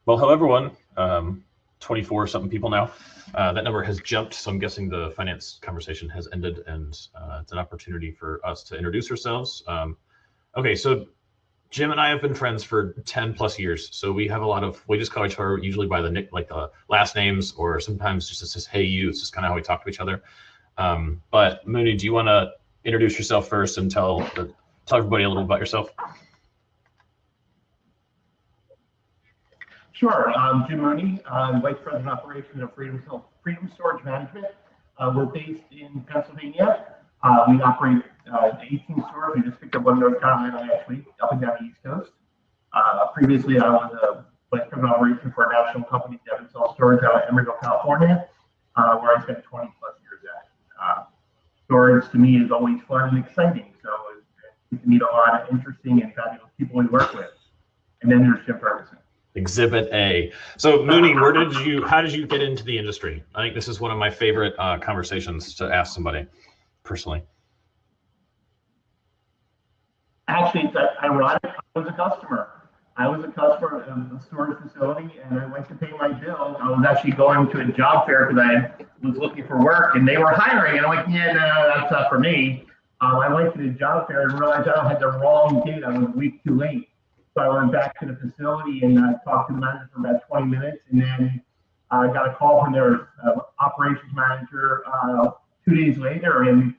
Well, hello everyone. 24 something people now. That number has jumped, so I'm guessing the finance conversation has ended, and it's an opportunity for us to introduce ourselves. Okay, so Jim and I have been friends for 10 plus years, so we have a lot of, we just call each other usually by the nick, like the last names, or sometimes just says hey you. It's just kind of how we talk to each other. But Mooney, do you want to introduce yourself first and tell everybody a little about yourself? Sure. Jim Mooney, Vice President of Operations of Freedom Storage Management. We're based in Pennsylvania. We operate 18 stores. We just picked up one in North Carolina last week, up and down the East Coast. Previously, I was a Vice President of Operations for a national company that would sell storage out of Emeryville, California, where I spent 20 plus years at. Storage to me is always fun and exciting. So you can meet a lot of interesting and fabulous people we work with. And then there's Jim Ferguson. Exhibit A. So Mooney, how did you get into the industry? I think this is one of my favorite conversations to ask somebody personally. Actually, it's ironic. I was a customer. I was a customer of the storage facility, and I went to pay my bill. I was actually going to a job fair because I was looking for work, and they were hiring. And I'm like, yeah, no, that's not for me. I went to the job fair and realized I had the wrong date. I was a week too late. So I went back to the facility and talked to the manager for about 20 minutes, and then I got a call from their operations manager 2 days later, and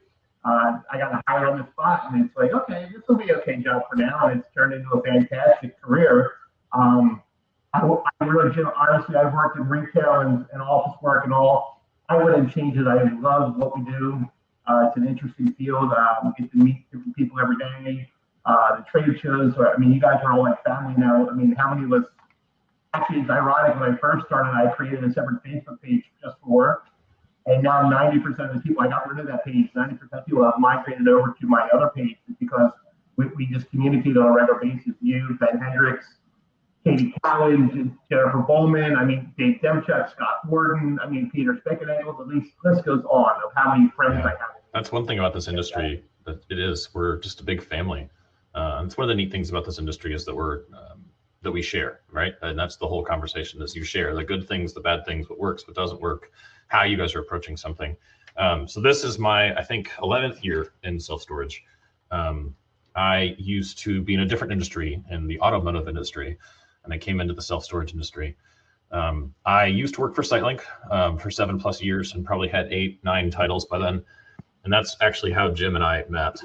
I got hired on the spot. And it's like, okay, this will be an okay job for now, and it's turned into a fantastic career. I really, honestly, I've worked in retail and office work and all. I wouldn't change it. I love what we do. It's an interesting field. We get to meet different people every day. The trade shows, I mean, you guys are all like family now. I mean, how many of us, actually it's ironic, when I first started, I created a separate Facebook page just for work. And now 90% of the people, I got rid of that page, 90% of people have migrated over to my other page because we just communicate on a regular basis. You, Ben Hendricks, Katie Cowan, Jennifer Bowman, I mean, Dave Demchuk, Scott Warden, I mean, Peter Spickanagle, the list goes on of how many friends I have. That's one thing about this industry, that we're just a big family. It's one of the neat things about this industry is that that we share, right? And that's the whole conversation, is you share the good things, the bad things, what works, what doesn't work, how you guys are approaching something. So this is my, I think, 11th year in self-storage. I used to be in a different industry, in the automotive industry, and I came into the self-storage industry. I used to work for SiteLink for 7+ years and probably had 8, 9 titles by then. And that's actually how Jim and I met.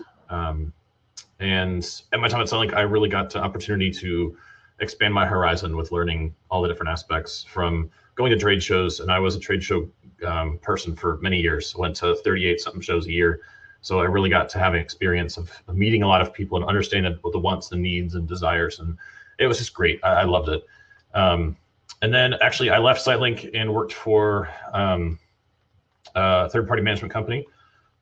And at my time at SiteLink, I really got the opportunity to expand my horizon with learning all the different aspects, from going to trade shows. And I was a trade show person for many years, went to 38 something shows a year. So I really got to have an experience of meeting a lot of people and understanding the wants, the needs and desires. And it was just great. I loved it. And then actually I left SiteLink and worked for a third-party management company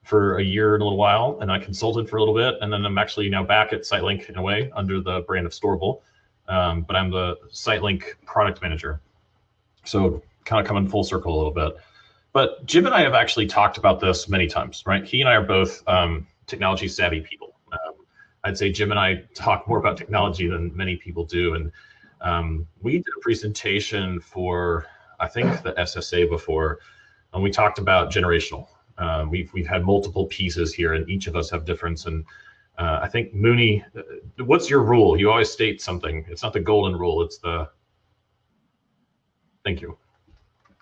for a year and a little while, and I consulted for a little bit, and then I'm actually now back at SiteLink in a way under the brand of Storable, but I'm the SiteLink Product Manager. So kind of coming full circle a little bit. But Jim and I have actually talked about this many times, right? He and I are both technology savvy people. I'd say Jim and I talk more about technology than many people do, and we did a presentation for, I think, the SSA before, and we talked about generational. We've had multiple pieces here, and each of us have difference. And I think Mooney, what's your rule? You always state something. It's not the golden rule. It's the, thank you.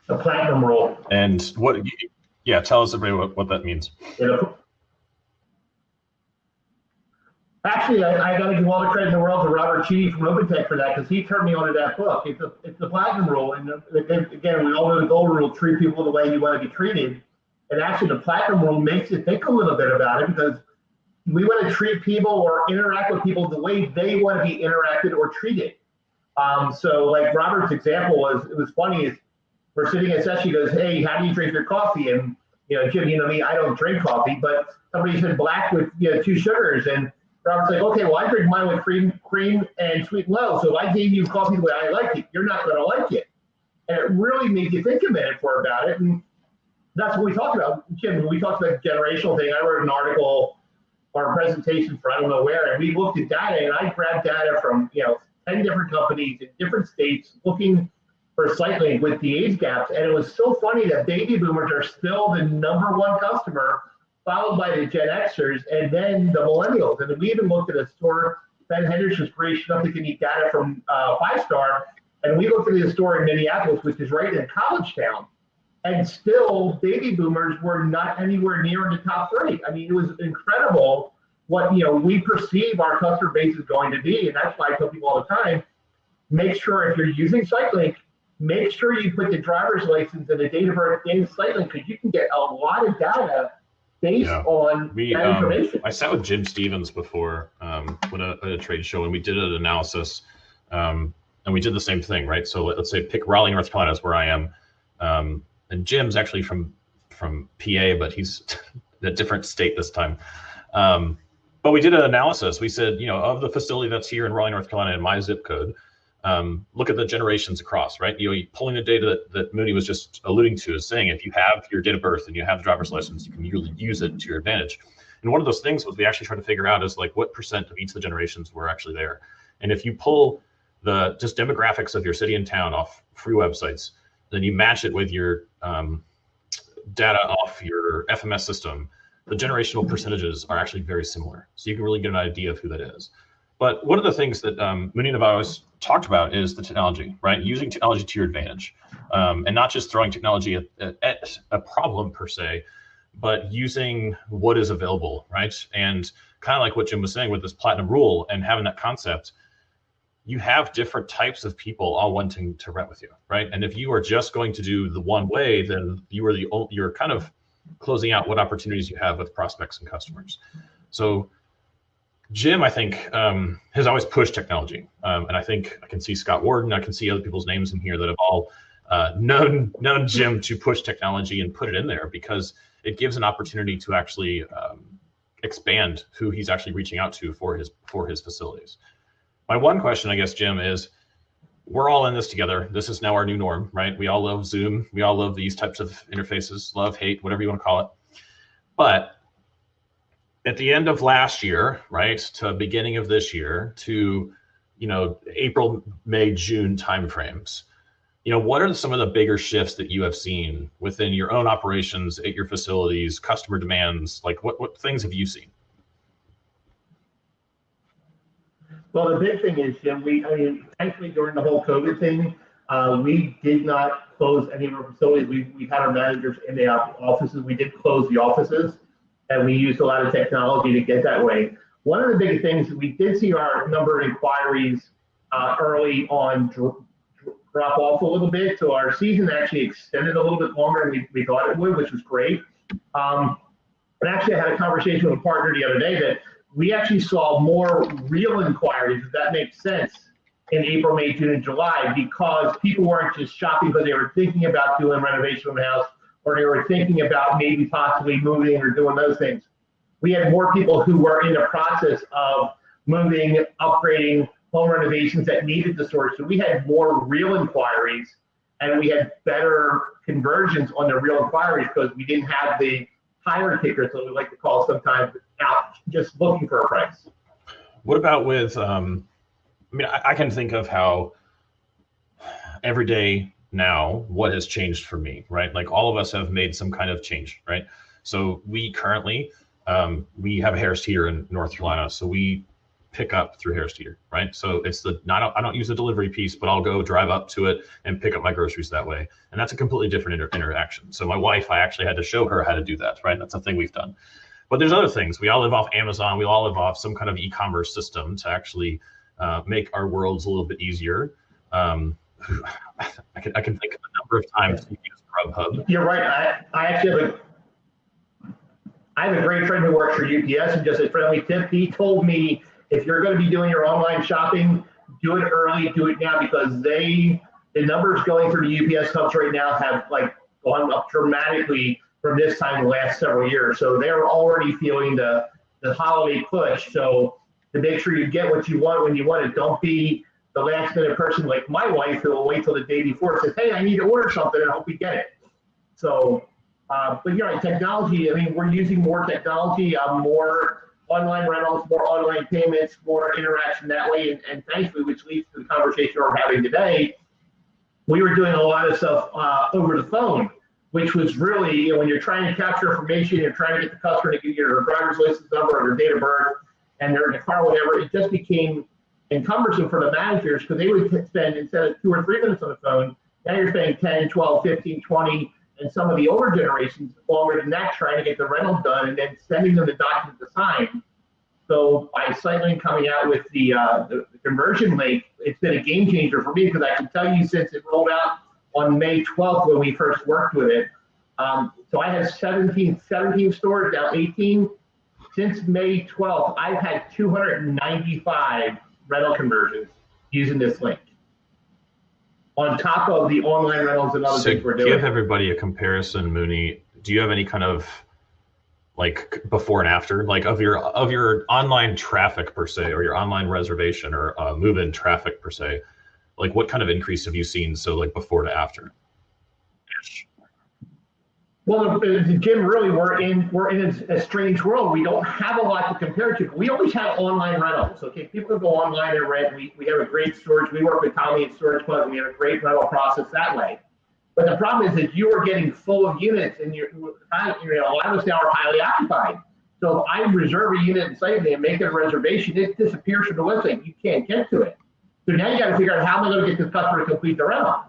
The platinum rule. And what? Yeah, tell us everybody what that means. Yeah. Actually, I got to give all the credit in the world to Robert Chidi from OpenTech for that, because he turned me onto that book. It's the platinum rule, and again, we all know the golden rule: treat people the way you want to be treated. And actually, the platinum rule makes you think a little bit about it, because we want to treat people or interact with people the way they want to be interacted or treated. So, like Robert's example it was funny. Is we're sitting in a session, he goes, "Hey, how do you drink your coffee?" And Jim, me, I don't drink coffee, but somebody said black with 2 sugars, and Robert's like, "Okay, well, I drink mine with cream and sweet and low. So if I gave you coffee the way I like it, you're not going to like it." And it really made you think a minute about it. And that's what we talked about, Jim. When we talked about the generational thing, I wrote an article or a presentation for I don't know where, and we looked at data, and I grabbed data from 10 different companies in different states looking for SiteLink with the age gaps. And it was so funny that baby boomers are still the #1 customer, followed by the Gen Xers, and then the millennials. And we even looked at a store, Ben Henderson was gracious enough to give me data from 5-Star, and we looked at a store in Minneapolis, which is right in a college town, and still baby boomers were not anywhere near in the top 3. I mean, it was incredible what we perceive our customer base is going to be, and that's why I tell people all the time, make sure if you're using SiteLink, make sure you put the driver's license and the date of birth in SiteLink, because you can get a lot of data based on that information. I sat with Jim Stevens before at a trade show, and we did an analysis, and we did the same thing, right? So let's say pick Raleigh, North Carolina is where I am, and Jim's actually from PA, but he's in a different state this time. But we did an analysis. We said, of the facility that's here in Raleigh, North Carolina, in my zip code, look at the generations across, right? Pulling the data that Mooney was just alluding to is saying, if you have your date of birth and you have the driver's license, you can really use it to your advantage. And one of those things was we actually tried to figure out is like what percent of each of the generations were actually there. And if you pull the just demographics of your city and town off free websites, then you match it with your data off your FMS system, the generational percentages are actually very similar. So you can really get an idea of who that is. But one of the things that Mooney and I always talked about is the technology, right? Using technology to your advantage, and not just throwing technology at a problem per se, but using what is available, right? And kind of like what Jim was saying with this platinum rule and having that concept, you have different types of people all wanting to rent with you, right? And if you are just going to do the one way, then you're kind of closing out what opportunities you have with prospects and customers. So Jim, I think, has always pushed technology. And I think I can see Scott Warden, I can see other people's names in here that have all known Jim to push technology and put it in there, because it gives an opportunity to actually expand who he's actually reaching out to for his facilities. My one question, I guess, Jim, is we're all in this together. This is now our new norm, right? We all love Zoom. We all love these types of interfaces, love, hate, whatever you want to call it. But at the end of last year, right, to beginning of this year, to April, May, June timeframes, what are some of the bigger shifts that you have seen within your own operations at your facilities, customer demands? Like what things have you seen? Well, the big thing is, Jim, thankfully during the whole COVID thing, we did not close any of our facilities. We had our managers in the offices. We did close the offices, and we used a lot of technology to get that way. One of the big things, we did see our number of inquiries early on drop off a little bit. So our season actually extended a little bit longer than we thought it would, which was great. But actually, I had a conversation with a partner the other day that we actually saw more real inquiries, if that makes sense, in April, May, June, and July, because people weren't just shopping, but they were thinking about doing renovation of the house, or they were thinking about maybe possibly moving or doing those things. We had more people who were in the process of moving, upgrading, home renovations that needed the storage. So we had more real inquiries, and we had better conversions on the real inquiries because we didn't have the tire kickers, that we like to call sometimes, out just looking for a price. What about with, I can think of how every day now, what has changed for me, right? Like all of us have made some kind of change, right? So we currently, we have a Harris Teeter in North Carolina. So we pick up through Harris Teeter, right? So it's I don't use the delivery piece, but I'll go drive up to it and pick up my groceries that way. And that's a completely different interaction. So my wife, I actually had to show her how to do that, right? That's something we've done. But there's other things. We all live off Amazon. We all live off some kind of e-commerce system to actually make our worlds a little bit easier. I can think of a number of times we use Grubhub. You're right. I actually have a great friend who works for UPS, and just a friendly tip, he told me, if you're going to be doing your online shopping, do it early, do it now, because the numbers going through the UPS hubs right now have gone up dramatically from this time the last several years. So they're already feeling the holiday push. So to make sure you get what you want when you want it, don't be the last minute person like my wife who will wait till the day before and says, hey, I need to order something and I hope we get it. So, but you're right, technology, we're using more technology. I'm more online rentals, more online payments, more interaction that way. And thankfully, which leads to the conversation we're having today, we were doing a lot of stuff over the phone, which was really, when you're trying to capture information, you're trying to get the customer to give you their driver's license number or their date of birth, and they're in the car, whatever, it just became cumbersome for the managers because they would spend, instead of 2 or 3 minutes on the phone, now you're spending 10, 12, 15, 20, and some of the older generations longer than that trying to get the rental done and then sending them the document to sign. So by SiteLink coming out with the conversion link, it's been a game changer for me because I can tell you since it rolled out on May 12th when we first worked with it. So I have 17 stores, now 18. Since May 12th, I've had 295 rental conversions using this link on top of the online rentals and other things we're doing. Give everybody a comparison, Mooney. Do you have any kind of like before and after, like of your online traffic per se, or your online reservation or move-in traffic per se? Like what kind of increase have you seen? So like before to after? Well, Jim, really, we're in a strange world. We don't have a lot to compare to. We always had online rentals. Okay, people can go online and rent. We have a great storage. We work with Tommy at Storage Club. We have a great rental process that way. But the problem is that you are getting full of units, and a lot of us now are highly occupied. So if I reserve a unit in SiteLink and make a reservation, it disappears from the website. You can't get to it. So now you got to figure out how am I going to get this customer to complete the rental.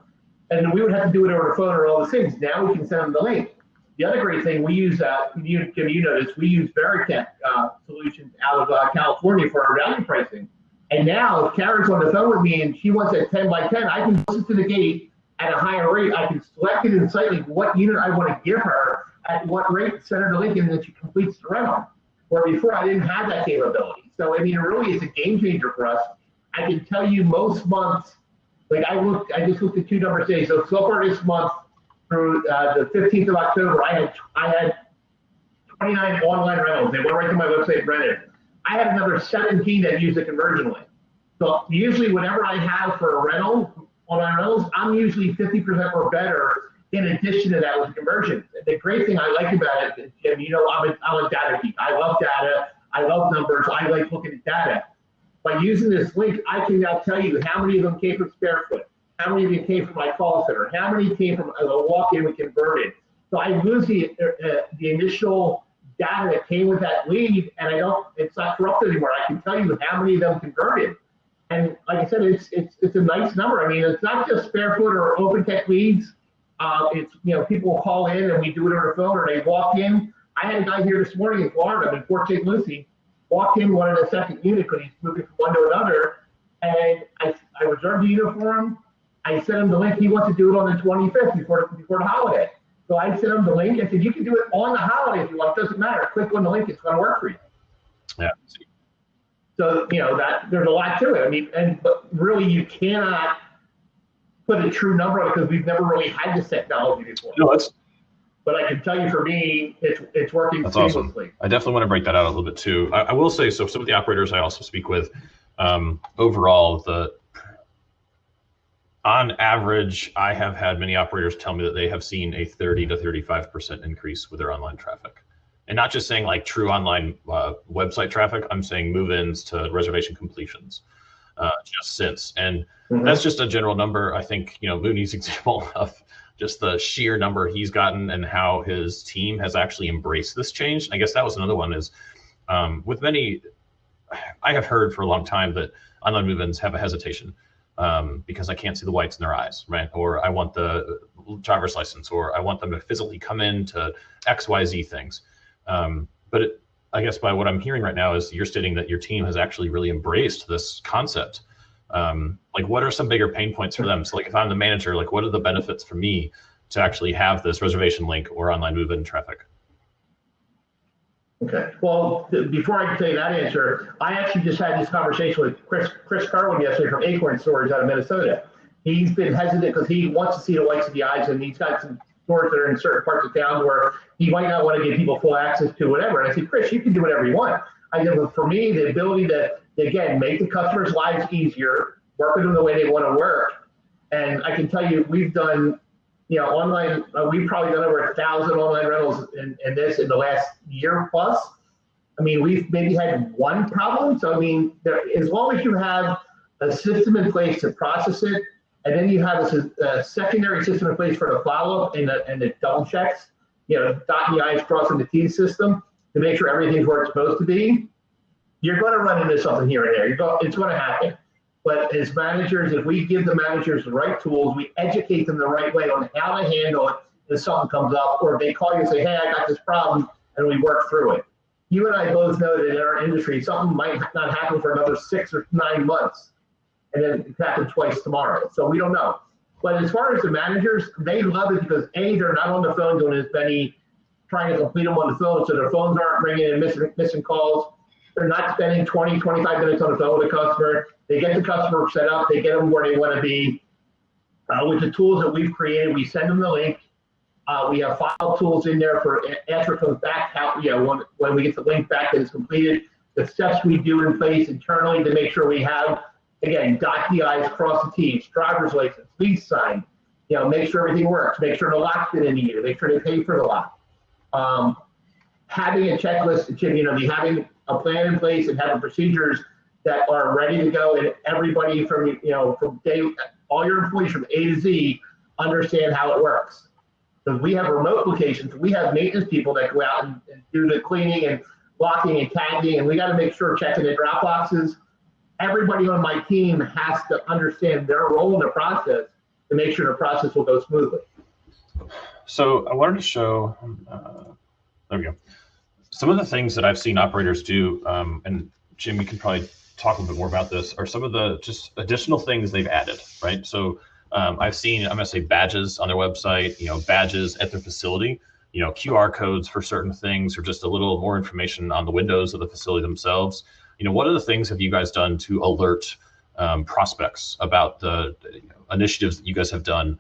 And then we would have to do it over the phone or all the things. Now we can send them the link. The other great thing, we use, Jim, you noticed, we use Veritech solutions out of California for our value pricing. And now if Karen's on the phone with me and she wants a 10 by 10, I can listen to the gate at a higher rate. I can select it in SiteLink what unit I want to give her, at what rate, send her the link, and then she completes the rental. Where before I didn't have that capability. So I mean, it really is a game changer for us. I can tell you most months, like I just looked at 2 numbers today. So far this month, through the 15th of October, I had 29 online rentals. They went right to my website and rented. I had another 17 that used the conversion link. So usually whenever I have for a rental, online rentals, I'm usually 50% or better in addition to that with conversions. The great thing I like about it, Jim, you know, I'm a data geek. I love data. I love numbers. I like looking at data. By using this link, I can now tell you how many of them came from Sparefoot, how many of them came from my call center, how many came from a walk-in we converted. So I lose the initial data that came with that lead, and it's not corrupted anymore. I can tell you how many of them converted. And like I said, it's a nice number. I mean, it's not just Sparefoot or OpenTech leads. It's, you know, people will call in and we do it over the phone, or they walk in. I had a guy here this morning in Florida, in Port St. Lucie, walked in, wanted a second unit because he's moving from one to another. And I reserved the unit for him. I sent him the link. He wants to do it on the 25th before the holiday. So I sent him the link. I said, you can do it on the holiday if you want. It doesn't matter. Click on the link. It's going to work for you. Yeah. So, you know, that there's a lot to it. I mean, but really you cannot put a true number on it because we've never really had this technology before. No, but I can tell you for me, it's working that's seamlessly. Awesome. I definitely want to break that out a little bit too. I will say, so some of the operators I also speak with, overall, on average, I have had many operators tell me that they have seen a 30 to 35% increase with their online traffic. And not just saying like true online website traffic, I'm saying move-ins to reservation completions just since. And that's just a general number. I think, you know, Mooney's example of just the sheer number he's gotten and how his team has actually embraced this change. I guess that was another one is with many, I have heard for a long time that online move-ins have a hesitation because I can't see the whites in their eyes, right? Or I want the driver's license, or I want them to physically come in to XYZ things. But I guess by what I'm hearing right now is you're stating that your team has actually really embraced this concept. Like what are some bigger pain points for them? So like if I'm the manager, like what are the benefits for me to actually have this reservation link or online move-in traffic? Okay, well, before I can tell you that answer, I actually just had this conversation with Chris Carwin yesterday from Acorn Storage out of Minnesota. He's been hesitant because he wants to see the whites of the eyes, and he's got some stores that are in certain parts of town where he might not want to give people full access to whatever. And I said, Chris, you can do whatever you want. I said, well, for me, the ability to, again, make the customers' lives easier, work with them the way they want to work. And I can tell you, we've done, you know, online, we've probably done over 1,000 online rentals in the last year plus. I mean, we've maybe had one problem. So, I mean, as long as you have a system in place to process it, and then you have a secondary system in place for the follow-up and the double checks, dotting the I's, crossing the T's system to make sure everything's where it's supposed to be, you're going to run into something here and there. It's going to happen. But as managers, if we give the managers the right tools, we educate them the right way on how to handle it if something comes up, or if they call you and say, hey, I got this problem, and we work through it. You and I both know that in our industry, something might not happen for another 6 or 9 months, and then it happened twice tomorrow. So we don't know. But as far as the managers, they love it because A, they're not on the phone doing as many, trying to complete them on the phone, so their phones aren't ringing and missing calls. They're not spending 20, 25 minutes on the phone with a customer. They get the customer set up. They get them where they want to be. With the tools that we've created, we send them the link. We have file tools in there for after it comes back, when we get the link back that it's completed, the steps we do in place internally to make sure we have, again, dot the I's, cross the T's, driver's license, lease sign, make sure everything works, make sure the lock's been needed, make sure they pay for the lock. Having a checklist, Jim, having a plan in place and having procedures that are ready to go, and everybody from all your employees from A to Z understand how it works. Because we have remote locations, we have maintenance people that go out and do the cleaning and locking and tagging, and we got to make sure checking the drop boxes. Everybody on my team has to understand their role in the process to make sure the process will go smoothly. So I wanted to show, there we go. Some of the things that I've seen operators do, and Jim, you can probably talk a little bit more about this, are some of the just additional things they've added, right? So I've seen, I'm going to say badges on their website, badges at their facility, QR codes for certain things, or just a little more information on the windows of the facility themselves. What are the things have you guys done to alert prospects about the initiatives that you guys have done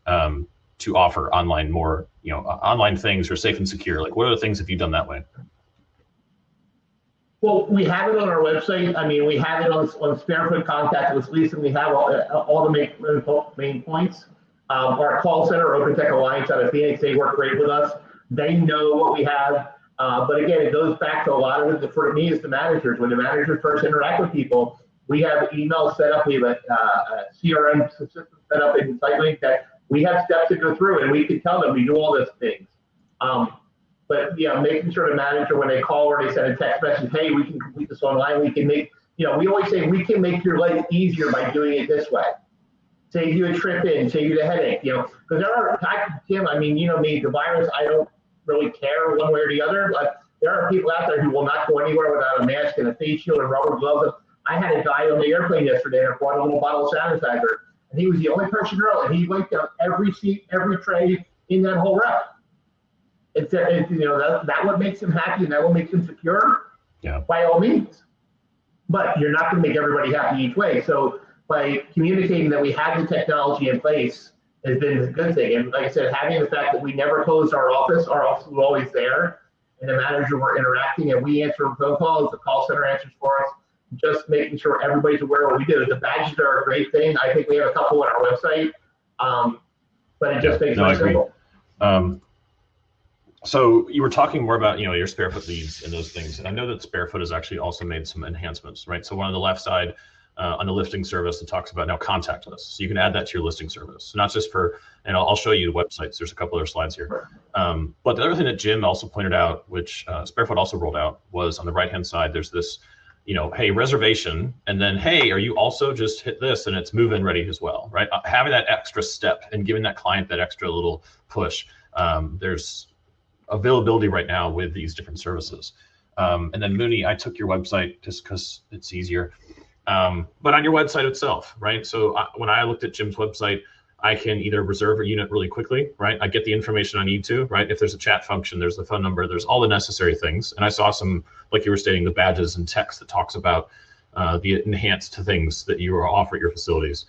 to offer online more, online things or safe and secure? Like, what are the things have you done that way? Well, we have it on our website. I mean, we have it on SpareFoot Contactless Lease, and we have all the main points. Our call center, Open Tech Alliance out of Phoenix, they work great with us. They know what we have. But again, it goes back to a lot of it for me is the managers. When the managers first interact with people, we have emails set up. We have a CRM system set up in SiteLink that we have steps to go through, and we can tell them we do all those things. But making sure the manager, when they call or they send a text message, hey, we can complete this online. We can make, we always say we can make your life easier by doing it this way. Save you a trip in, save you the headache, because there are, Tim, I mean, me, the virus, I don't really care one way or the other, but there are people out there who will not go anywhere without a mask and a face shield and rubber gloves. I had a guy on the airplane yesterday and I brought a little bottle of sanitizer, and he was the only person around, and he wiped down every seat, every tray in that whole row. That what makes him happy and that what makes him secure, by all means. But you're not going to make everybody happy each way. So by communicating that we have the technology in place has been a good thing. And like I said, having the fact that we never closed our office was always there, and the manager were interacting, and we answer phone calls, the call center answers for us, just making sure everybody's aware of what we do. The badges are a great thing. I think we have a couple on our website, but it just makes it simple. So you were talking more about, your SpareFoot leads and those things. And I know that SpareFoot has actually also made some enhancements, right? So one on the left side, on the listing service, it talks about now contactless. So you can add that to your listing service. So not just for, and I'll show you the websites. There's a couple other slides here. But the other thing that Jim also pointed out, which SpareFoot also rolled out, was on the right-hand side, there's this, hey, reservation, and then, hey, are you also just hit this and it's move-in ready as well, right? Having that extra step and giving that client that extra little push. There's availability right now with these different services. And then Mooney, I took your website just because it's easier. But on your website itself, right? So when I looked at Jim's website, I can either reserve a unit really quickly, right? I get the information I need to, right? If there's a chat function, there's the phone number, there's all the necessary things. And I saw some, like you were stating, the badges and text that talks about the enhanced things that you offer at your facilities.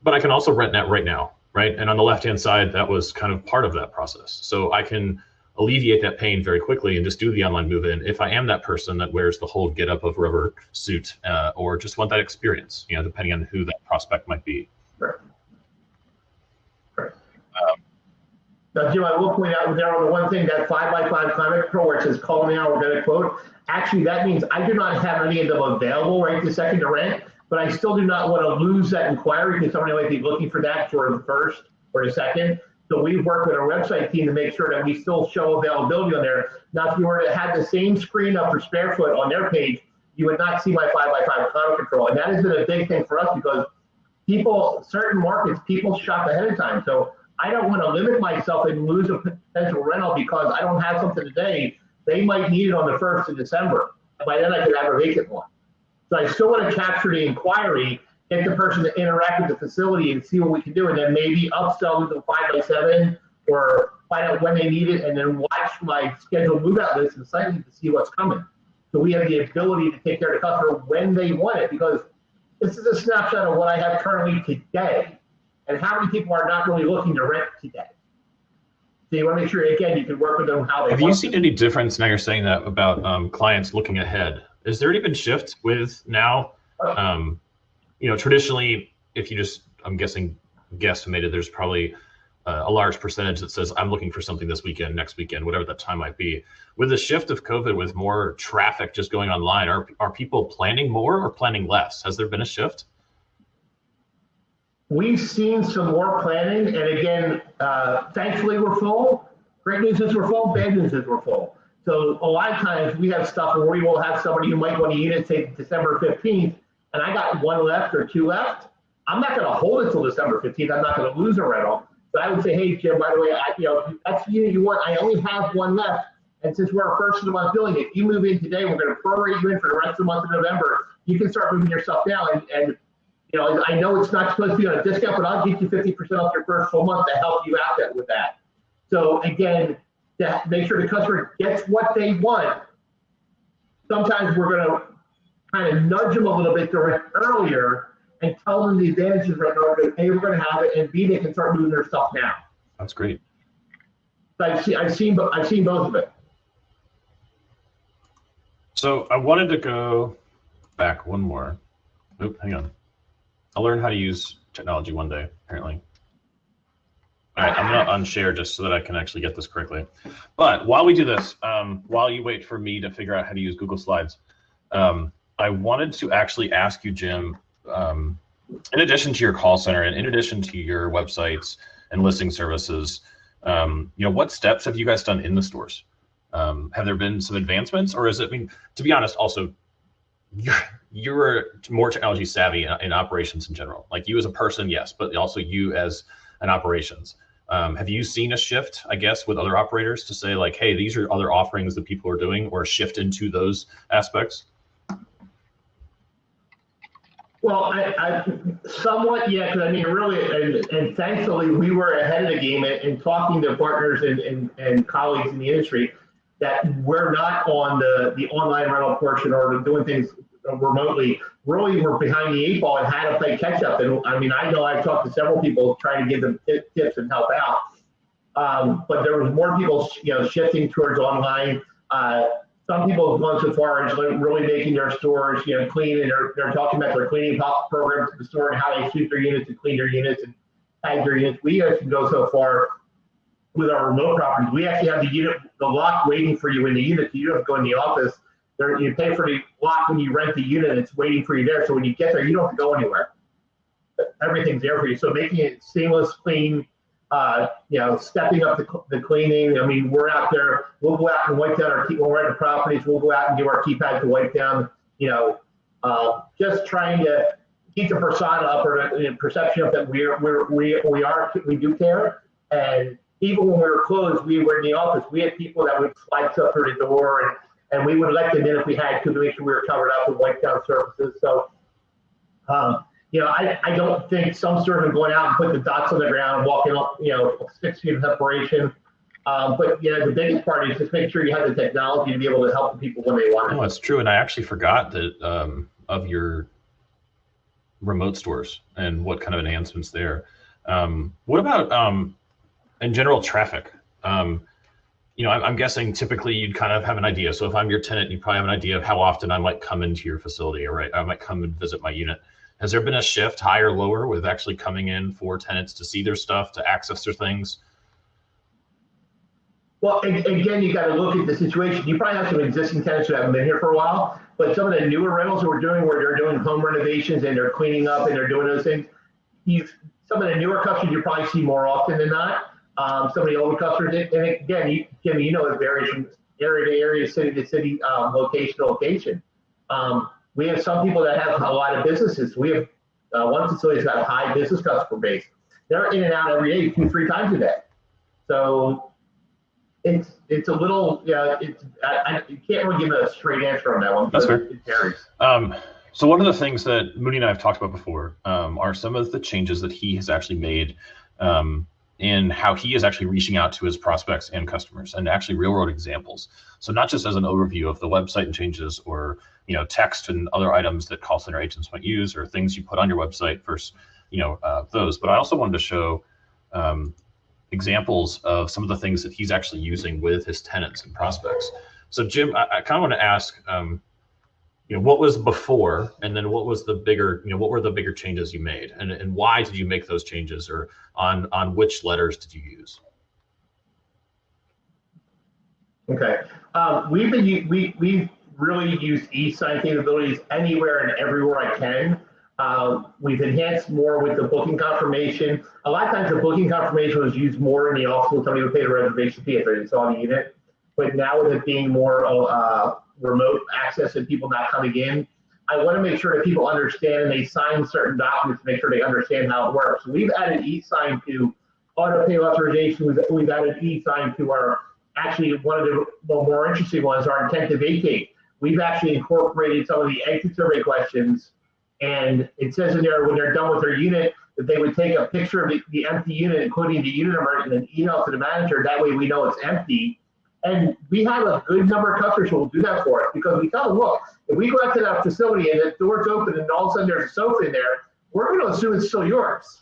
But I can also rent that right now, right? And on the left-hand side, that was kind of part of that process. So I can alleviate that pain very quickly and just do the online move-in if I am that person that wears the whole get-up of rubber suit or just want that experience, depending on who that prospect might be. Right. Right. Now, Jim, I will point out there on the one thing, that 5x5 climate control where it says call me now, we're going to quote. Actually, that means I do not have any of them available right this second to rent, but I still do not want to lose that inquiry because somebody might be looking for that for the first or the second. So we've worked with our website team to make sure that we still show availability on there. Now, if you were to have the same screen up for Sparefoot on their page, you would not see my 5x5 climate control. And that has been a big thing for us because people, certain markets, people shop ahead of time. So I don't want to limit myself and lose a potential rental because I don't have something today. They might need it on the 1st of December. By then I could have a vacant one. So I still want to capture the inquiry, get the person to interact with the facility and see what we can do, and then maybe upsell to the 5x7 or find out when they need it, and then watch my scheduled move-out list and SiteLink to see what's coming. So we have the ability to take care of the customer when they want it, because this is a snapshot of what I have currently today, and how many people are not really looking to rent today. So you want to make sure, again, you can work with them how they Have you seen any difference, now you're saying that, about clients looking ahead? Is there even shift with now? Traditionally, if you just, I'm guessing, guesstimated, there's probably a large percentage that says, I'm looking for something this weekend, next weekend, whatever that time might be. With the shift of COVID, with more traffic just going online, are people planning more or planning less? Has there been a shift? We've seen some more planning, and again, thankfully we're full. Great news is we're full, bad news is we're full. So a lot of times we have stuff where we will have somebody who might want a unit, say December 15th, and I got one left or two left. I'm not going to hold it till December 15th. I'm not going to lose a rental. But I would say, hey, Jim, by the way, that's the unit you want. I only have one left. And since we're our first of the month billing, if you move in today, we're going to prorate you in for the rest of the month of November. You can start moving your stuff down. And I know it's not supposed to be on a discount, but I'll get you 50% off your first full month to help you out with that. So again, to make sure the customer gets what they want, sometimes we're going to kind of nudge them a little bit earlier and tell them the advantages right now. A, we're going to have it, and B, they can start moving their stuff now. That's great. So I've seen both of it. So I wanted to go back one more. Oop, hang on. I'll learn how to use technology one day, apparently. All right, I'm going to unshare just so that I can actually get this correctly. But while we do this, while you wait for me to figure out how to use Google Slides, I wanted to actually ask you, Jim, in addition to your call center and in addition to your websites and listing services, what steps have you guys done in the stores? Have there been some advancements, or is it, to be honest, also, you're more technology savvy in operations in general. Like you as a person, yes, but also you as an operations. Have you seen a shift, I guess, with other operators to say like, hey, these are other offerings that people are doing, or a shift into those aspects? Well, I somewhat, yeah, because really, and thankfully, we were ahead of the game in talking to partners and colleagues in the industry that we're not on the online rental portion or doing things remotely. Really, we're behind the 8 ball and had to play catch up. And I know I've talked to several people trying to give them tips and help out. But there was more people, shifting towards online. Some people have gone so far as really making their stores, clean, and they're talking about their cleaning program to the store and how they sweep their units and clean their units and tag their units. We actually go so far with our remote properties. We actually have the lock waiting for you in the unit. You don't have to go in the office. You pay for the lock when you rent the unit. It's waiting for you there. So when you get there, you don't have to go anywhere. Everything's there for you. So making it seamless, clean, stepping up the cleaning. We're out there. We'll go out and wipe down when we're at the properties. We'll go out and give our keypad to wipe down. Just trying to keep the persona up or the perception up that we do care. And even when we were closed, we were in the office. We had people that would slide stuff through the door, and we would let them in if we had to make sure we were covered up with wipe down surfaces. So. I don't think some stores are going out and put the dots on the ground, walking up, 6 feet of separation. But the biggest part is just make sure you have the technology to be able to help the people when they want it. No, that's true. And I actually forgot that of your remote stores and what kind of enhancements there. What about in general traffic? I'm guessing typically you'd kind of have an idea. So if I'm your tenant, you probably have an idea of how often I might come into your facility, or I might come and visit my unit. Has there been a shift, higher or lower, with actually coming in for tenants to see their stuff, to access their things? Well, again, you got to look at the situation. You probably have some existing tenants who haven't been here for a while, but some of the newer rentals that we're doing, where they're doing home renovations and they're cleaning up and they're doing those things, some of the newer customers you probably see more often than not. Some of the older customers, and again, Jim, it varies from area to area, city to city, location to location. We have some people that have a lot of businesses. We have one facility that's got a high business customer base. They're in and out every day, 2-3 times a day. So it's a little, you can't really give a straight answer on that one. That's fair. It varies. So one of the things that Mooney and I have talked about before are some of the changes that he has actually made in how he is actually reaching out to his prospects and customers, and actually real world examples. So not just as an overview of the website and changes, or text and other items that call center agents might use, or things you put on your website versus those. But I also wanted to show examples of some of the things that he's actually using with his tenants and prospects. So Jim, I kind of want to ask, what was before, and then what was the bigger, what were the bigger changes you made, and why did you make those changes, or on which letters did you use? Okay, we've really used e-sign capabilities anywhere and everywhere I can. We've enhanced more with the booking confirmation. A lot of times the booking confirmation was used more in the office when somebody would pay the reservation fee if they saw the unit. But now with it being more remote access and people not coming in, I want to make sure that people understand and they sign certain documents to make sure they understand how it works. We've added e-sign to auto pay authorization. We've added e-sign to actually one of the more interesting ones, our intent to vacate. We've actually incorporated some of the exit survey questions, and it says in there when they're done with their unit that they would take a picture of the empty unit, including the unit number, and then email to the manager. That way we know it's empty. And we have a good number of customers who will do that for us, because we tell them, look, if we go out to that facility and the door's open and all of a sudden there's a sofa in there, we're going to assume it's still yours.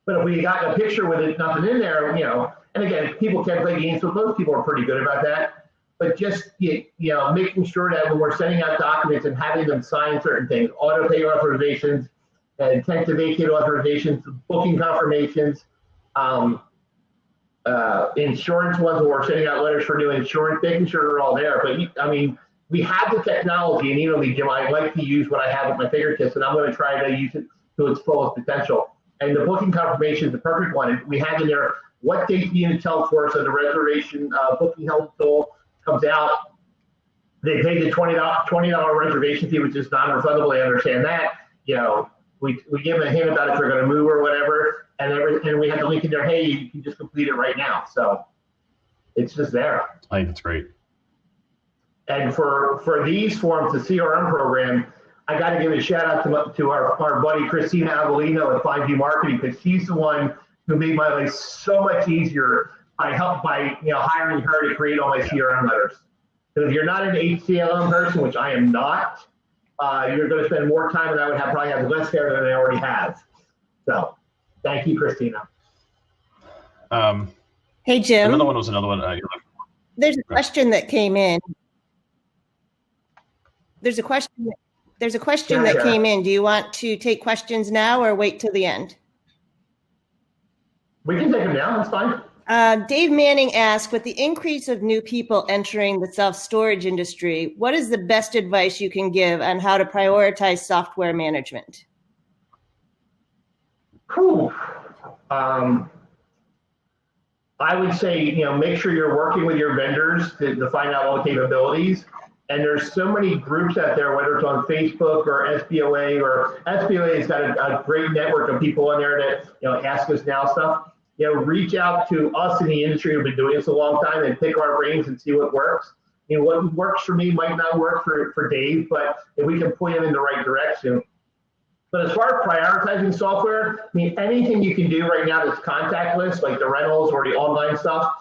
But if we got a picture with it, nothing in there, and again, people can play games, so most people are pretty good about that. But just, making sure that when we're sending out documents and having them sign certain things, auto pay authorizations, intent to vacate authorizations, booking confirmations, insurance ones where we're sending out letters for new insurance, making sure they're all there. But we have the technology, and Jim, I like to use what I have at my fingertips, and I'm going to try to use it to its fullest potential. And the booking confirmation is the perfect one. We have in there what date the unit held for, so the reservation booking held tool comes out. They pay the $20 reservation fee, which is non-refundable. They understand that. We give them a hint about if they're going to move or whatever, and we have the link in there. Hey, you can just complete it right now. So it's just there. I think that's great. And for these forms, the CRM program, I got to give a shout out to our buddy Christina Avellino at 5G Marketing, because she's the one who made my life so much easier by hiring her to create all my CRM letters. Because if you're not an HCLM person, which I am not, you're going to spend more time, and I would probably have less hair than I already have. So, thank you, Christina. Hey, Jim. Another one. There's a question that came in. There's a question that came in. Do you want to take questions now or wait till the end? We can take them now. That's fine. Dave Manning asked, with the increase of new people entering the self-storage industry, what is the best advice you can give on how to prioritize software management? Cool. I would say, make sure you're working with your vendors to find out all the capabilities. And there's so many groups out there, whether it's on Facebook or SBOA has got a great network of people on there that, ask us now stuff. Reach out to us in the industry who've been doing this a long time and pick our brains and see what works. What works for me might not work for Dave, but if we can point him in the right direction. But as far as prioritizing software, anything you can do right now that's contactless, like the rentals or the online stuff,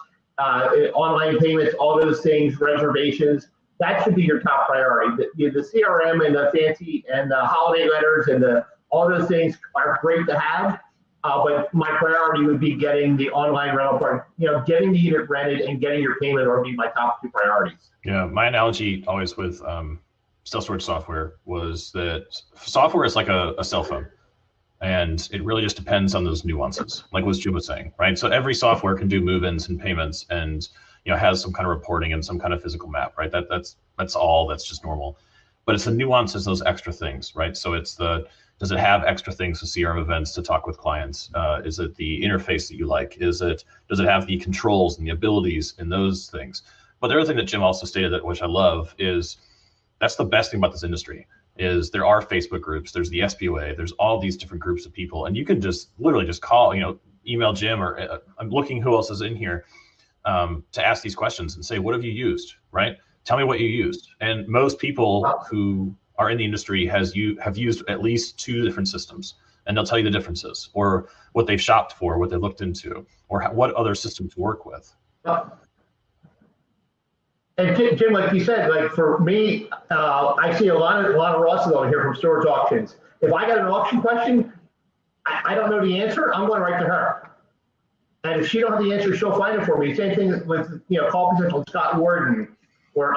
online payments, all those things, reservations, that should be your top priority. The CRM and the fancy and the holiday letters and all those things are great to have. But my priority would be getting the online rental part, getting the unit rented and getting your payment would be my top 2 priorities. Yeah, my analogy always with self-storage software was that software is like a cell phone. And it really just depends on those nuances, like what Jim was saying, right? So every software can do move-ins and payments, and has some kind of reporting and some kind of physical map, right? That's all. That's just normal. But it's the nuances, those extra things, right? So it's does it have extra things to CRM events to talk with clients? Is it the interface that you like? Does it have the controls and the abilities in those things? But the other thing that Jim also stated, that which I love, is that's the best thing about this industry. Is there are Facebook groups, there's the SPOA, there's all these different groups of people, and you can just literally just call, email Jim, or I'm looking who else is in here, to ask these questions and say, what have you used, right? Tell me what you used. And most people who are in the industry have used at least 2 different systems, and they'll tell you the differences, or what they've shopped for, what they looked into, or what other system to work with. And Jim, like you said, like for me, I see a lot of Rosses over here from storage auctions. If I got an auction question, I don't know the answer, I'm going right to her. And if she don't have the answer, she'll find it for me. Same thing with call potential Scott Warden, or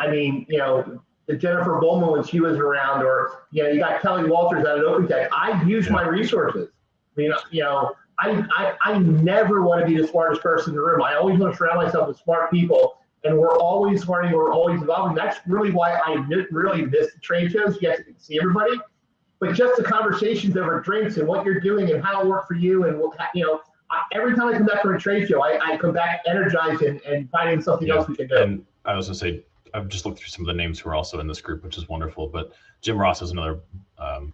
Jennifer Bowman when she was around, or you got Kelly Walters out at OpenTech. I use my resources. I never want to be the smartest person in the room. I always want to surround myself with smart people. And we're always learning, we're always evolving. That's really why I really miss the trade shows. Yes, you can see everybody, but just the conversations over drinks and what you're doing and how it worked for you. And every time I come back from a trade show, I come back energized and finding something else we can do. And I was going to say, I've just looked through some of the names who are also in this group, which is wonderful. But Jim Ross is another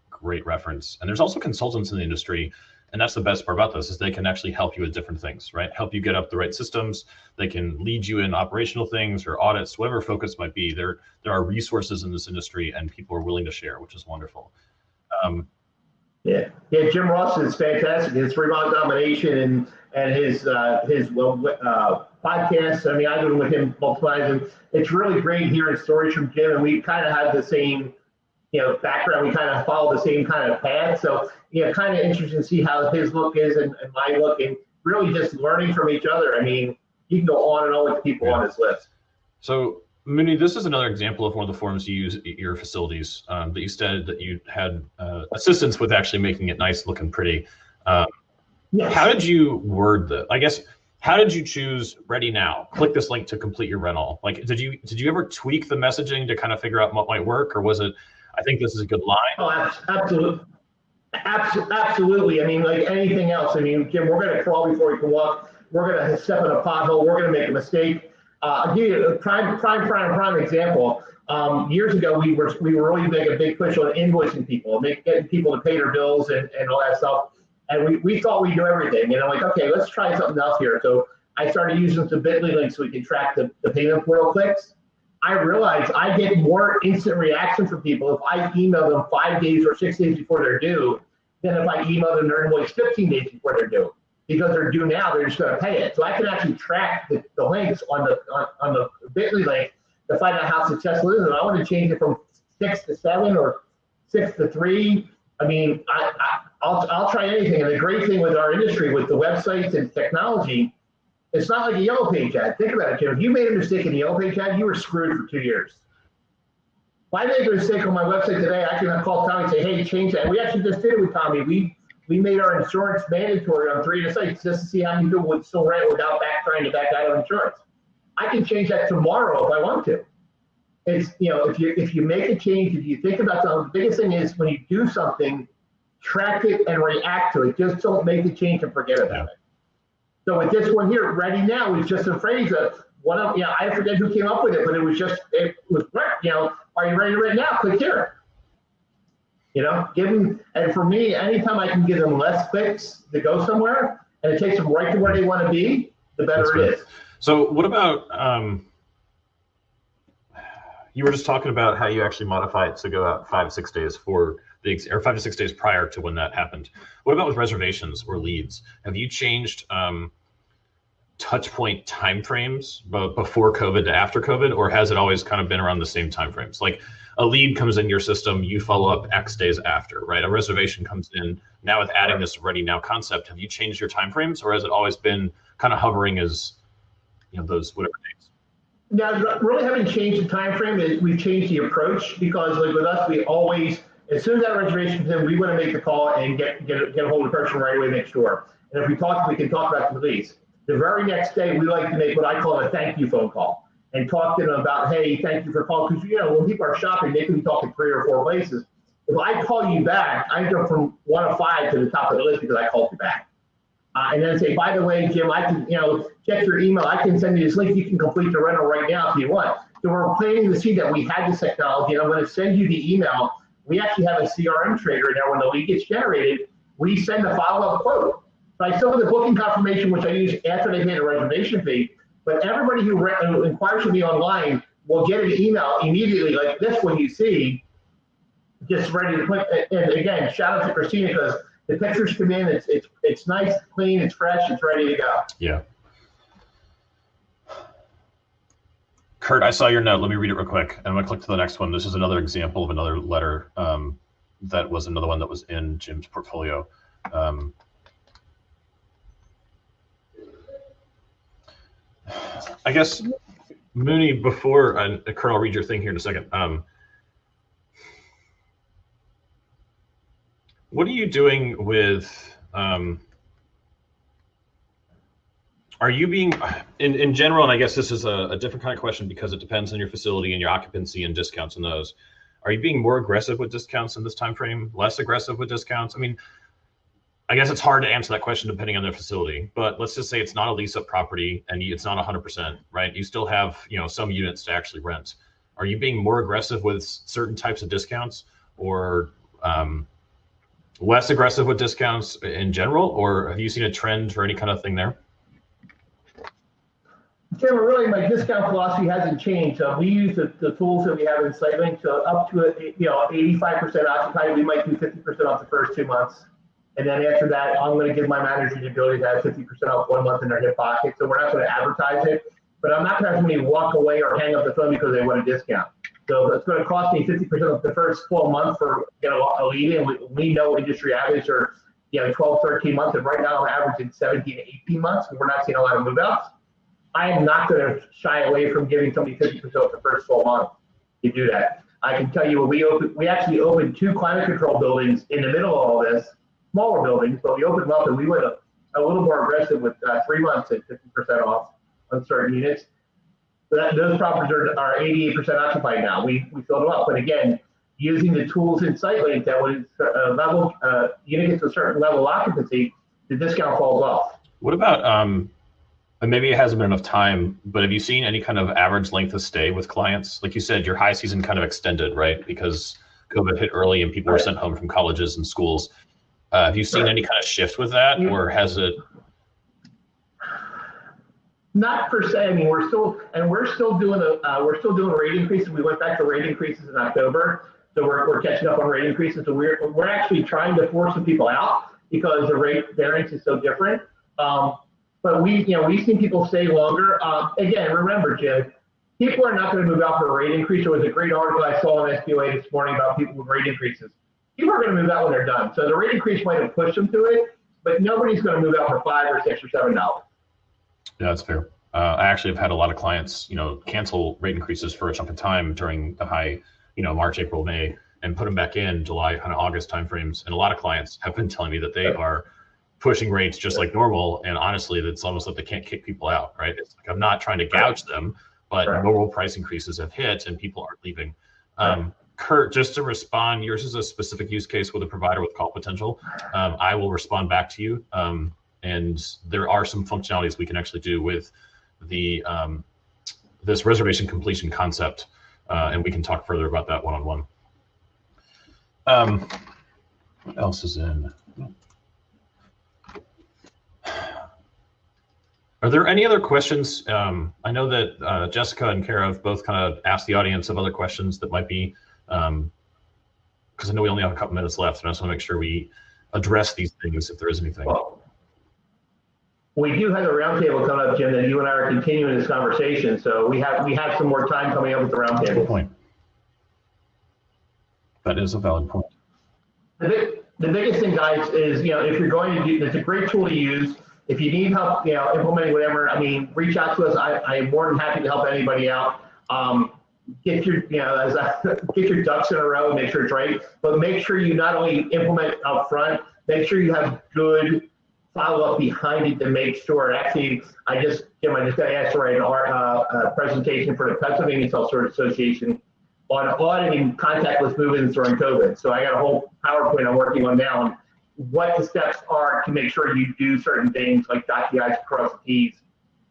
great reference. And there's also consultants in the industry. And that's the best part about this, is they can actually help you with different things, right? Help you get up the right systems. They can lead you in operational things or audits, whatever focus might be. There are resources in this industry, and people are willing to share, which is wonderful. Jim Ross is fantastic. His Fremont domination and his podcast. I mean, I've been with him multiple times, and it's really great hearing stories from Jim. And we kind of have the same background. We kind of follow the same kind of path. So, kind of interesting to see how his look is and my look, and really just learning from each other. I mean, you can go on and on with people on this list. So, Mooney, this is another example of one of the forms you use at your facilities, that you said that you had assistance with actually making it nice, looking pretty. Yes. How did you word that? I guess, how did you choose ready now? Click this link to complete your rental. Like, did you ever tweak the messaging to kind of figure out what might work, or was it, I think this is a good line? Oh, absolutely. Absolutely. I mean, like anything else. I mean, Jim, we're going to crawl before we can walk. We're going to step in a pothole. We're going to make a mistake. I'll give you a prime example. Years ago, we were really making a big push on invoicing people, getting people to pay their bills and all that stuff. And we thought we knew everything. And I'm like, okay, let's try something else here. So I started using some Bitly links so we can track the payment portal clicks. I realized I get more instant reaction from people if I email them 5 days or 6 days before they're due than if I email them their invoice 15 days before they're due. Because they're due now, they're just going to pay it. So I can actually track the links on the Bitly link to find out how successful it is. And I want to change it from 6 to 7 or 6 to 3. I mean, I'll try anything. And the great thing with our industry, with the websites and technology, it's not like a Yellow Page ad. Think about it, Jim. If you made a mistake in the Yellow Page ad, you were screwed for 2 years. If I make a mistake on my website today, I can call Tommy and say, hey, change that. And we actually just did it with Tommy. We made our insurance mandatory on 3 of the sites just to see how many people would still rent without trying to back out of insurance. I can change that tomorrow if I want to. It's, if you make a change, if you think about something, the biggest thing is when you do something, track it and react to it. Just don't make the change and forget about it. So with this one here, ready now is just a phrase of one of, I forget who came up with it, but it was are you ready right now? Click here. Give them, and for me, anytime I can give them less clicks to go somewhere, and it takes them right to where they want to be, the better it is. So what about, you were just talking about how you actually modify it to go out 5 to 6 days or 5 to 6 days prior to when that happened. What about with reservations or leads? Have you changed touch point timeframes before COVID to after COVID, or has it always kind of been around the same timeframes? Like a lead comes in your system, you follow up X days after, right? A reservation comes in. Now with adding this ready now concept, have you changed your timeframes, or has it always been kind of hovering as those whatever days? Now, really haven't changed the time frame. We've changed the approach, because like with us, we always As soon as that reservation comes in, we want to make the call and get a hold of the person right away next door. And if we can talk about the lease. The very next day, we like to make what I call a thank you phone call and talk to them about, hey, thank you for calling. Because, when people are shopping, they can be talking 3 or 4 places. If I call you back, I go from 1 of 5 to the top of the list because I called you back. And then say, by the way, Jim, I can, check your email. I can send you this link. You can complete the rental right now if you want. So we're planning to see that we had this technology, and I'm going to send you the email. We actually have a CRM trader now. When the lead gets generated, we send a follow-up quote. So I still have the booking confirmation, which I use after they pay the reservation fee. But everybody who inquires with me online will get an email immediately like this one you see, just ready to click. And again, shout out to Christina because the pictures come in. It's nice, clean, it's fresh, it's ready to go. Yeah. Kurt, I saw your note. Let me read it real quick. And I'm going to click to the next one. This is another example of another letter that was another one that was in Jim's portfolio. I guess, Mooney, before, Kurt, I'll read your thing here in a second. What are you doing with, are you being, in general, and I guess this is a different kind of question because it depends on your facility and your occupancy and discounts and those, are you being more aggressive with discounts in this time frame, less aggressive with discounts? I mean, I guess it's hard to answer that question depending on their facility, but let's just say it's not a lease-up property and it's not 100%, right? You still have, some units to actually rent. Are you being more aggressive with certain types of discounts or less aggressive with discounts in general, or have you seen a trend or any kind of thing there? Jim, really, my discount philosophy hasn't changed. We use the tools that we have in SiteLink. So up to 85% occupied, we might do 50% off the first 2 months. And then after that, I'm going to give my manager the ability to have 50% off 1 month in their hip pocket. So we're not going to advertise it, but I'm not going to have somebody walk away or hang up the phone because they want a discount. So it's going to cost me 50% of the first 12 months for a lead in. We know industry average are 12, 13 months, and right now I'm averaging 17 to 18 months, and we're not seeing a lot of move outs. I am not going to shy away from giving somebody 50% of the first 12 months to do that. I can tell you, we actually opened 2 climate control buildings in the middle of all this, smaller buildings, but we opened them up and we went a little more aggressive with 3 months at 50% off on certain units. But those properties are 88% occupied now. We filled them up, but again, using the tools in SiteLink that was level, you get to a certain level of occupancy, the discount falls off. What about, and maybe it hasn't been enough time, but have you seen any kind of average length of stay with clients? Like you said, your high season kind of extended, right? Because COVID hit early and people were sent home from colleges and schools. Have you seen any kind of shift with that, or has it? Not per se. I mean, we're still doing rate increases. We went back to rate increases in October, so we're catching up on rate increases. So we're actually trying to force some people out because the rate variance is so different. But we've seen people stay longer. Again, remember, Jim, people are not going to move out for a rate increase. There was a great article I saw on SBOA this morning about people with rate increases. People are going to move out when they're done. So the rate increase might have pushed them to it, but nobody's going to move out for $5 or $6 or $7. Yeah, that's fair. I actually have had a lot of clients, cancel rate increases for a chunk of time during the high, March, April, May, and put them back in July, kind of August timeframes. And a lot of clients have been telling me that they are pushing rates just like normal. And honestly, it's almost like they can't kick people out, right? It's like, I'm not trying to gouge them, but normal price increases have hit and people aren't leaving. Kurt, just to respond, yours is a specific use case with a provider with call potential. I will respond back to you. And there are some functionalities we can actually do with the this reservation completion concept, and we can talk further about that one-on-one. What else is in? Are there any other questions? I know that Jessica and Kara have both kind of asked the audience of other questions that might be, because I know we only have a couple minutes left, and I just want to make sure we address these things if there is anything. Well, we do have a roundtable coming up, Jim, and you and I are continuing this conversation. So we have some more time coming up with the roundtable. Good point. That is a valid point. The biggest thing, guys, is if you're going to do, it's a great tool to use. If you need help, implementing whatever, reach out to us. I am more than happy to help anybody out. get your, get your ducks in a row, make sure it's right, but make sure you not only implement up front, make sure you have good follow-up behind it to make sure. Actually, Jim, I just got asked to write a presentation for the Pennsylvania Self-Storage Association on auditing contactless move-ins during COVID. So I got a whole PowerPoint I'm working on now on what the steps are to make sure you do certain things like dot the I's, cross the T's,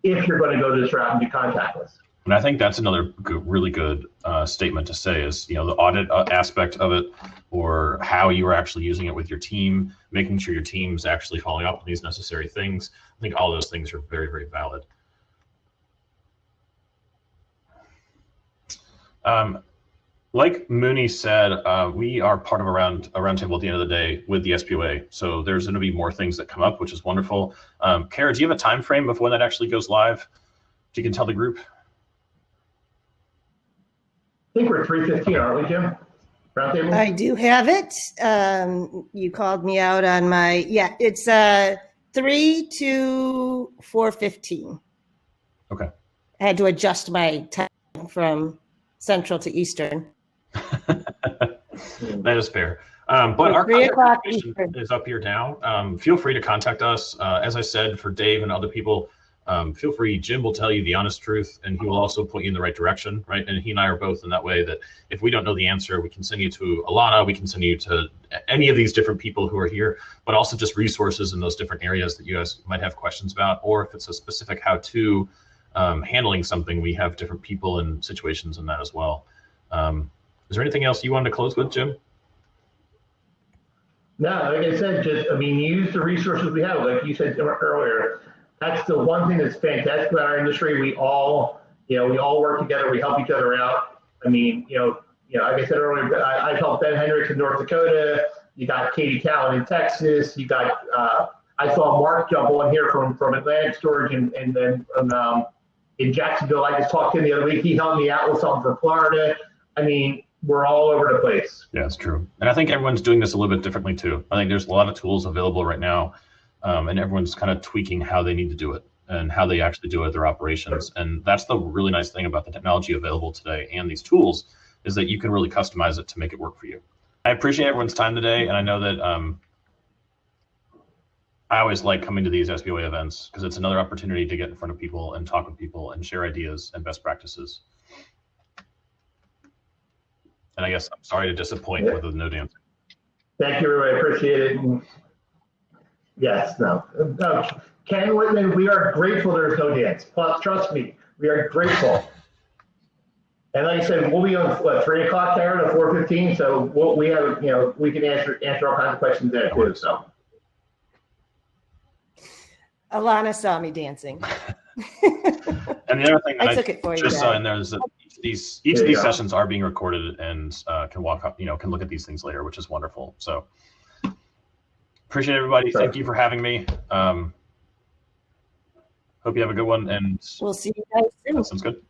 if you're going to go this route and do contactless. And I think that's another really good statement to say is, the audit aspect of it, or how you are actually using it with your team, making sure your team's actually following up on these necessary things. I think all those things are very, very valid. Like Mooney said, we are part of a roundtable at the end of the day with the SPOA. So there's going to be more things that come up, which is wonderful. Kara, do you have a time frame of when that actually goes live? You can tell the group. I think we're 3:15, aren't we, Jim? Roundtable? I do have it. You called me out on my, it's 3 to 4:15. Okay. I had to adjust my time from Central to Eastern. That is fair. But our contact information is up here now. Feel free to contact us. As I said, for Dave and other people, feel free. Jim will tell you the honest truth, and he will also point you in the right direction, right? And he and I are both in that way that if we don't know the answer, we can send you to Alana, we can send you to any of these different people who are here, but also just resources in those different areas that you guys might have questions about, or if it's a specific how-to handling something, we have different people and situations in that as well. Is there anything else you wanted to close with, Jim? No, like I said, use the resources we have. Like you said earlier, that's the one thing that's fantastic about our industry. We all work together. We help each other out. Like I said earlier, I helped Ben Hendricks in North Dakota. You got Katie Callan in Texas. You got, I saw Mark jump on here from Atlantic Storage and then in Jacksonville. I just talked to him the other week. He helped me out with something for Florida. We're all over the place. Yeah, it's true. And I think everyone's doing this a little bit differently too. I think there's a lot of tools available right now, and everyone's kind of tweaking how they need to do it and how they actually do it at their operations. And that's the really nice thing about the technology available today and these tools is that you can really customize it to make it work for you. I appreciate everyone's time today, and I know that I always like coming to these SBOA events because it's another opportunity to get in front of people and talk with people and share ideas and best practices. And I guess I'm sorry to disappoint with the no dancing. Thank you, everybody. Appreciate it. And yes, no. Ken Whitman, we are grateful there's no dance. Plus, trust me, we are grateful. And like I said, we'll be on 3 o'clock there to 4:15. So we have, we can answer all kinds of questions there too. So. Alana saw me dancing. And the other thing that I took it for you. Just saw in there is that each of these sessions are being recorded and can walk up, can look at these things later, which is wonderful. So appreciate everybody. Thank you for having me. Hope you have a good one, and we'll see you guys soon. That sounds good.